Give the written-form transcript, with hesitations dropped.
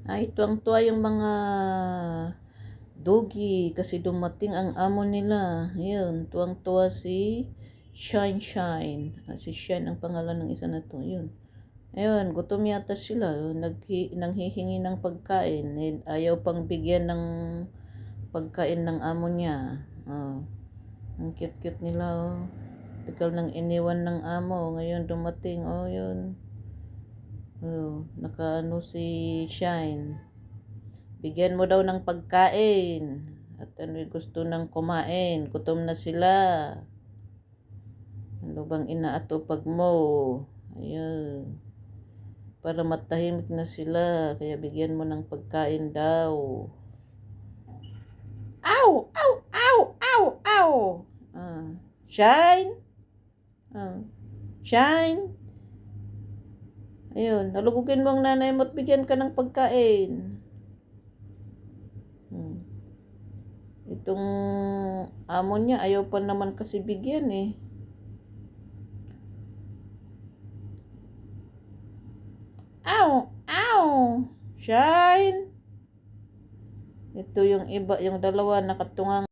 Ay, tuwang-tuwa yung mga doggy kasi dumating ang amo nila. Ayun, tuwang-tuwa si Shine. Si Shine ang pangalan ng isa na to. Ayun. Ayun, gutom yata sila. Nanghihingi ng pagkain. Ayaw pang bigyan ng pagkain ng amo niya. Oh, ang cute-cute nila. Oh. Tagal nang iniwan ng amo. Ngayon dumating. Oh, yun. Oh, nakaano si Shine. Bigyan mo daw ng pagkain. At ano gusto nang kumain. Gutom na sila. Ano bang inaatupag mo? Ayun. Para matahimik na sila. Kaya bigyan mo ng pagkain daw. Ow! Ow! Ow! Ow! Ow! Shine! Shine! Ayun, nalugugin mo ang nanay mo at bigyan ka ng pagkain. Itong amo niya, ayaw pa naman kasi bigyan eh. Ow! Ow! Shine! Ito yung iba, yung dalawa nakatungang